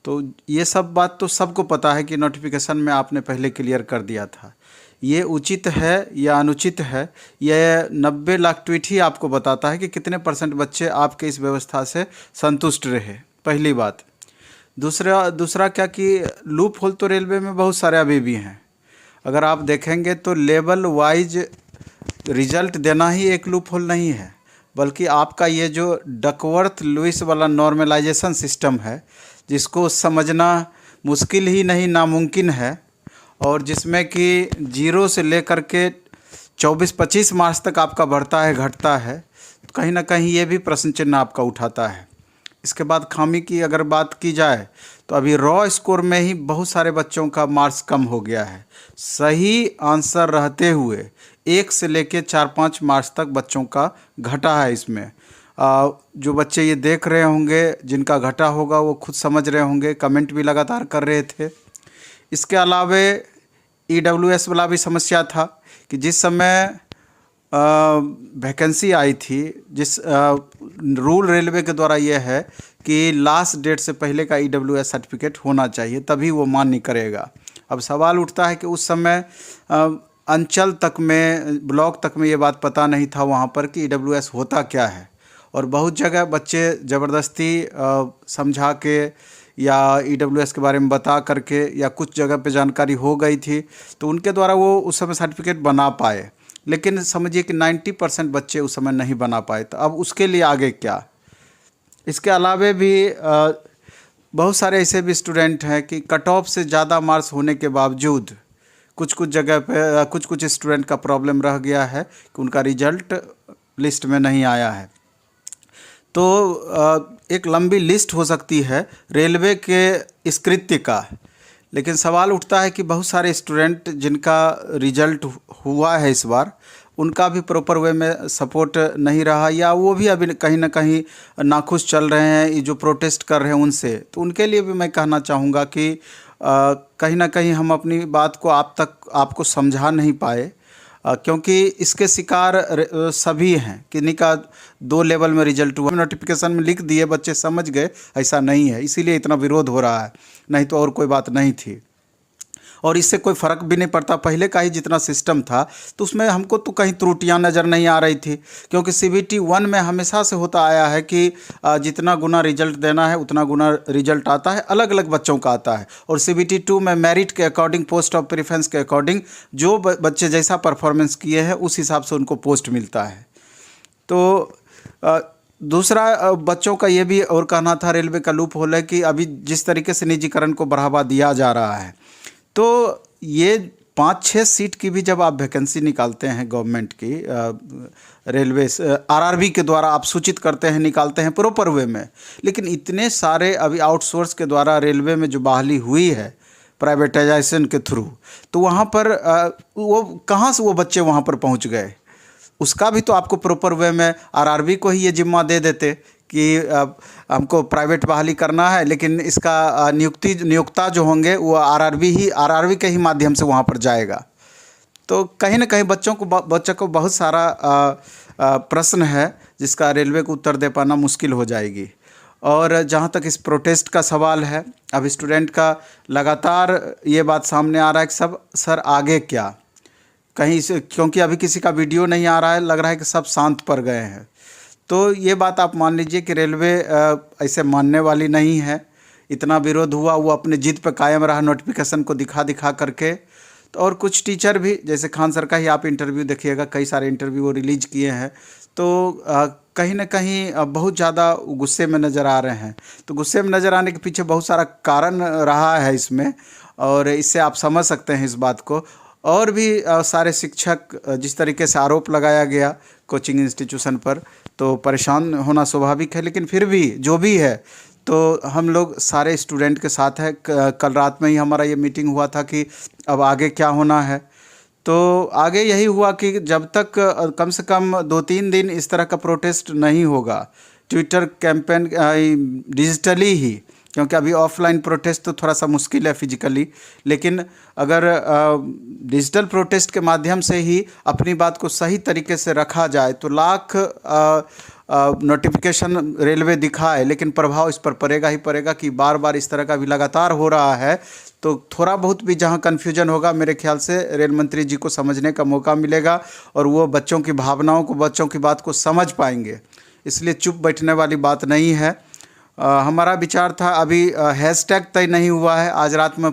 तो ये सब बात तो सबको पता है कि नोटिफिकेशन में आपने पहले क्लियर कर दिया था। ये उचित है या अनुचित है, यह 90 लाख ट्वीट ही आपको बताता है कि कितने % बच्चे आपके इस व्यवस्था से संतुष्ट रहे, पहली बात। दूसरा क्या कि लूप होल तो रेलवे में बहुत सारे अभी भी हैं। अगर आप देखेंगे तो लेवल वाइज रिजल्ट देना ही एक लूप होल नहीं है, बल्कि आपका ये जो डकवर्थ लुईस वाला नॉर्मलाइजेशन सिस्टम है, जिसको समझना मुश्किल ही नहीं नामुमकिन है, और जिसमें कि 0 से लेकर के 24-25 मार्क्स तक आपका बढ़ता है घटता है, तो कहीं ना कहीं ये भी प्रश्न चिन्ह आपका उठाता है। इसके बाद खामी की अगर बात की जाए तो अभी रॉ स्कोर में ही बहुत सारे बच्चों का मार्क्स कम हो गया है। सही आंसर रहते हुए 1 से लेकर 4-5 मार्क्स तक बच्चों का घटा है। इसमें जो बच्चे ये देख रहे होंगे, जिनका घटा होगा वो खुद समझ रहे होंगे, कमेंट भी लगातार कर रहे थे। इसके अलावे EWS वाला भी समस्या था कि जिस समय वैकेंसी आई थी, जिस रूल रेलवे के द्वारा यह है कि लास्ट डेट से पहले का EWS सर्टिफिकेट होना चाहिए, तभी वो मान्य करेगा। अब सवाल उठता है कि उस समय अंचल तक में, ब्लॉक तक में ये बात पता नहीं था वहाँ पर कि EWS होता क्या है, और बहुत जगह बच्चे ज़बरदस्ती समझा के या EWS के बारे में बता करके, या कुछ जगह पे जानकारी हो गई थी तो उनके द्वारा वो उस समय सर्टिफिकेट बना पाए, लेकिन समझिए कि 90% बच्चे उस समय नहीं बना पाए। तो अब उसके लिए आगे क्या? इसके अलावे भी बहुत सारे ऐसे भी स्टूडेंट हैं कि कट ऑफ से ज़्यादा मार्क्स होने के बावजूद कुछ जगह पे कुछ स्टूडेंट का प्रॉब्लम रह गया है कि उनका रिजल्ट लिस्ट में नहीं आया है। तो एक लंबी लिस्ट हो सकती है रेलवे के इस कृत्य का, लेकिन सवाल उठता है कि बहुत सारे स्टूडेंट जिनका रिजल्ट हुआ है इस बार, उनका भी प्रॉपर वे में सपोर्ट नहीं रहा, या वो भी अभी कहीं ना कहीं नाखुश चल रहे हैं ये जो प्रोटेस्ट कर रहे हैं उनसे। तो उनके लिए भी मैं कहना चाहूँगा कि कहीं ना कहीं हम अपनी बात को आपको समझा नहीं पाए, क्योंकि इसके शिकार सभी हैं। किन्हीं का 2 लेवल में रिजल्ट हुआ, नोटिफिकेशन में लिख दिए, बच्चे समझ गए, ऐसा नहीं है, इसीलिए इतना विरोध हो रहा है, नहीं तो और कोई बात नहीं थी। और इससे कोई फ़र्क भी नहीं पड़ता, पहले का ही जितना सिस्टम था तो उसमें हमको तो कहीं त्रुटियां नज़र नहीं आ रही थी, क्योंकि CBT 1 में हमेशा से होता आया है कि जितना गुना रिजल्ट देना है उतना गुना रिजल्ट आता है, अलग अलग बच्चों का आता है। और CBT 2 में मेरिट के अकॉर्डिंग, पोस्ट ऑफ प्रेफरेंस के अकॉर्डिंग, जो बच्चे जैसा परफॉर्मेंस किए हैं उस हिसाब से उनको पोस्ट मिलता है। तो दूसरा बच्चों का ये भी और कहना था, रेलवे का लूप होल है कि अभी जिस तरीके से निजीकरण को बढ़ावा दिया जा रहा है, तो ये 5-6 सीट की भी जब आप वैकेंसी निकालते हैं गवर्नमेंट की, रेलवे RRB के द्वारा आप सूचित करते हैं, निकालते हैं प्रॉपर वे में, लेकिन इतने सारे अभी आउटसोर्स के द्वारा रेलवे में जो बहाली हुई है प्राइवेटाइजेशन के थ्रू, तो वहाँ पर वो कहाँ से वो बच्चे वहाँ पर पहुँच गए? उसका भी तो आपको प्रॉपर वे में RRB को ही ये जिम्मा दे देते कि हमको प्राइवेट बहाली करना है, लेकिन इसका नियोक्ता जो होंगे वो RRB के ही माध्यम से वहाँ पर जाएगा। तो कहीं ना कहीं बच्चों को बहुत सारा प्रश्न है जिसका रेलवे को उत्तर दे पाना मुश्किल हो जाएगी। और जहाँ तक इस प्रोटेस्ट का सवाल है, अब स्टूडेंट का लगातार ये बात सामने आ रहा है कि सर आगे क्या, कहीं से, क्योंकि अभी किसी का वीडियो नहीं आ रहा है, लग रहा है कि सब शांत पड़ गए हैं। तो ये बात आप मान लीजिए कि रेलवे ऐसे मानने वाली नहीं है। इतना विरोध हुआ, वो अपने जिद पर कायम रहा, नोटिफिकेशन को दिखा करके। तो और कुछ टीचर भी, जैसे खान सर का ही आप इंटरव्यू देखिएगा, कई सारे इंटरव्यू वो रिलीज़ किए हैं, तो कहीं ना कहीं बहुत ज़्यादा गुस्से में नज़र आ रहे हैं। तो गुस्से में नज़र आने के पीछे बहुत सारा कारण रहा है इसमें, और इससे आप समझ सकते हैं इस बात को। और भी सारे शिक्षक, जिस तरीके से आरोप लगाया गया कोचिंग इंस्टीट्यूशन पर, तो परेशान होना स्वाभाविक है, लेकिन फिर भी जो भी है, तो हम लोग सारे स्टूडेंट के साथ हैं। कल रात में ही हमारा ये मीटिंग हुआ था कि अब आगे क्या होना है। तो आगे यही हुआ कि जब तक कम से कम 2-3 दिन इस तरह का प्रोटेस्ट नहीं होगा, ट्विटर कैंपेन डिजिटली ही क्योंकि अभी ऑफलाइन प्रोटेस्ट तो थोड़ा सा मुश्किल है फिजिकली, लेकिन अगर डिजिटल प्रोटेस्ट के माध्यम से ही अपनी बात को सही तरीके से रखा जाए तो लाख नोटिफिकेशन रेलवे दिखाए, लेकिन प्रभाव इस पर पड़ेगा ही पड़ेगा कि बार बार इस तरह का भी लगातार हो रहा है। तो थोड़ा बहुत भी जहां कन्फ्यूजन होगा, मेरे ख्याल से रेल मंत्री जी को समझने का मौका मिलेगा और वो बच्चों की भावनाओं को, बच्चों की बात को समझ पाएंगे। इसलिए चुप बैठने वाली बात नहीं है। हमारा विचार था, अभी हैशटैग तय नहीं हुआ है, आज रात में